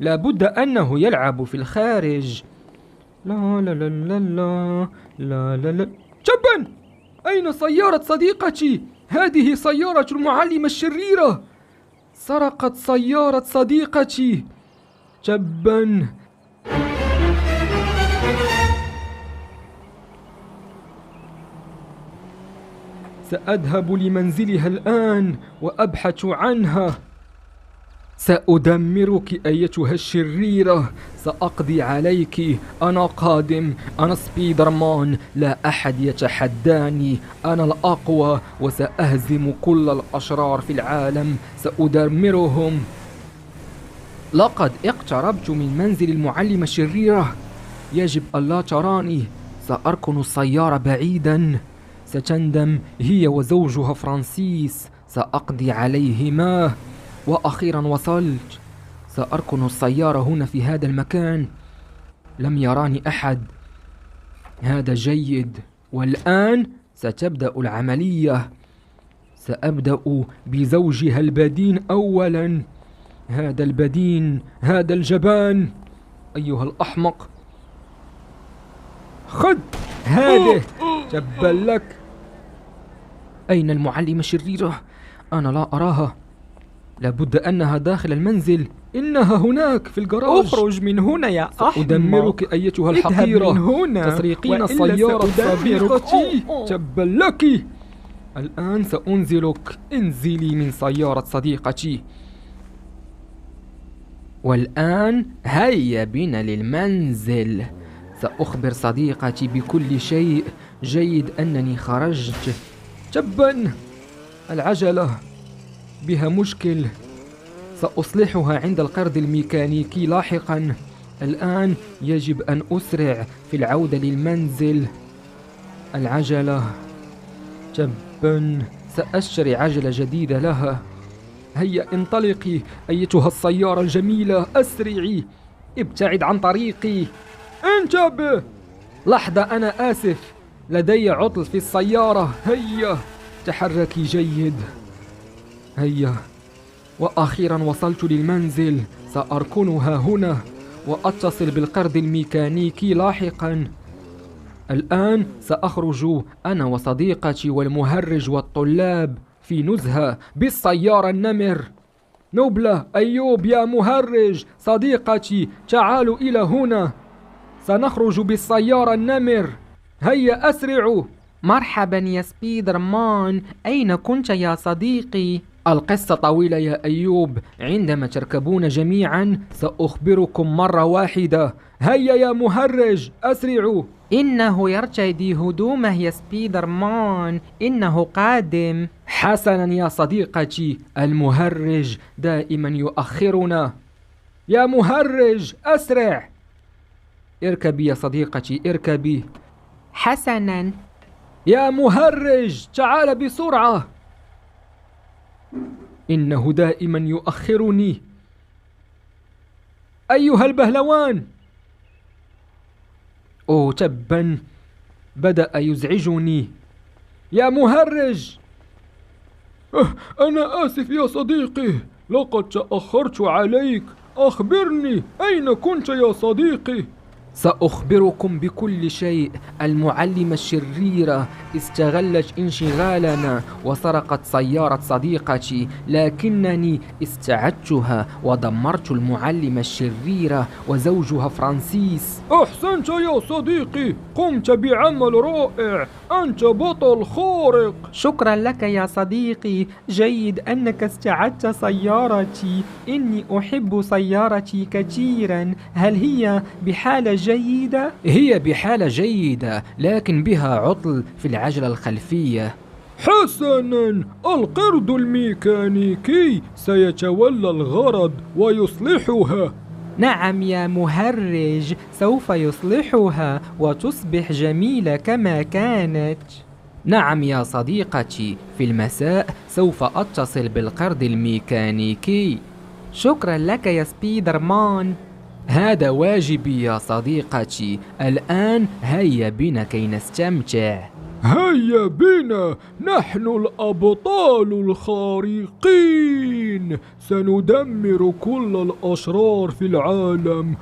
لابد أنه يلعب في الخارج. لا لا لا لا لا لا لا لا. تبا، أين سيارة صديقتي؟ هذه سيارة المعلمة الشريرة. سرقت سيارة صديقتي. تبا. سأذهب لمنزلها الآن وأبحث عنها. سأدمرك أيتها الشريرة، سأقضي عليك. أنا قادم، أنا سبايدر مان، لا أحد يتحداني، أنا الأقوى وسأهزم كل الأشرار في العالم، سأدمرهم. لقد اقتربت من منزل المعلمة الشريرة، يجب ألا تراني. سأركن السيارة بعيدا، ستندم هي وزوجها فرانسيس، سأقضي عليهما. وأخيرا وصلت، سأركن السيارة هنا في هذا المكان، لم يراني أحد، هذا جيد. والآن ستبدأ العملية، سأبدأ بزوجها البدين أولا. هذا البدين، هذا الجبان، أيها الأحمق، خذ هذه، تبا لك. أين المعلمة الشريرة؟ أنا لا أراها، لابد أنها داخل المنزل. إنها هناك في الجراج. اخرج من هنا يا أحمق. أدمرك أيتها الحقيرة، من هنا تسرقين سيارة صديقتي، تبا لك. الآن سأنزلك، انزلي من سيارة صديقتي. والآن هيا بنا للمنزل، سأخبر صديقتي بكل شيء. جيد أنني خرجت. تبا، العجلة بها مشكل، سأصلحها عند القرض الميكانيكي لاحقا. الآن يجب أن أسرع في العودة للمنزل. العجلة، تبا، سأشتري عجلة جديدة لها. هيا انطلقي أيتها السيارة الجميلة، أسرعي، ابتعد عن طريقي. انتبه. لحظة، أنا آسف، لدي عطل في السيارة. هيا تحركي جيد. هيا، وأخيرا وصلت للمنزل، سأركنها هنا وأتصل بالقرض الميكانيكي لاحقا. الآن سأخرج أنا وصديقتي والمهرج والطلاب في نزهة بالسيارة النمر. نوبلة، أيوب، يا مهرج، صديقتي، تعالوا إلى هنا، سنخرج بالسيارة النمر. هيا أسرعوا. مرحبا يا سبايدر مان، أين كنت يا صديقي؟ القصة طويلة يا أيوب، عندما تركبون جميعا سأخبركم مرة واحدة. هيا يا مهرج، أسرعوا. إنه يرتدي هدومه يا سبايدر مان، إنه قادم. حسنا يا صديقتي، المهرج دائما يؤخرنا. يا مهرج، أسرع. اركبي يا صديقتي، اركبي. حسنا. يا مهرج، تعال بسرعة. إنه دائما يؤخرني. أيها البهلوان. أوه تبا، بدأ يزعجني. يا مهرج. أنا آسف يا صديقي، لقد تأخرت عليك. أخبرني، أين كنت يا صديقي؟ سأخبركم بكل شيء. المعلمة الشريرة استغلت انشغالنا وسرقت سيارة صديقتي، لكنني استعدتها ودمرت المعلمة الشريرة وزوجها فرانسيس. أحسنت يا صديقي، قمت بعمل رائع، أنت بطل خارق. شكرا لك يا صديقي، جيد أنك استعدت سيارتي، إني أحب سيارتي كثيرا. هل هي بحالة جيدة؟ هي بحالة جيدة، لكن بها عطل في العجلة الخلفية. حسنا، القرد الميكانيكي سيتولى الغرض ويصلحها. نعم يا مهرج، سوف يصلحها وتصبح جميلة كما كانت. نعم يا صديقتي، في المساء سوف أتصل بالقرد الميكانيكي. شكرا لك يا سبايدر مان. هذا واجبي يا صديقتي. الآن هيا بنا كي نستمتع. هيا بنا، نحن الأبطال الخارقين، سندمر كل الأشرار في العالم.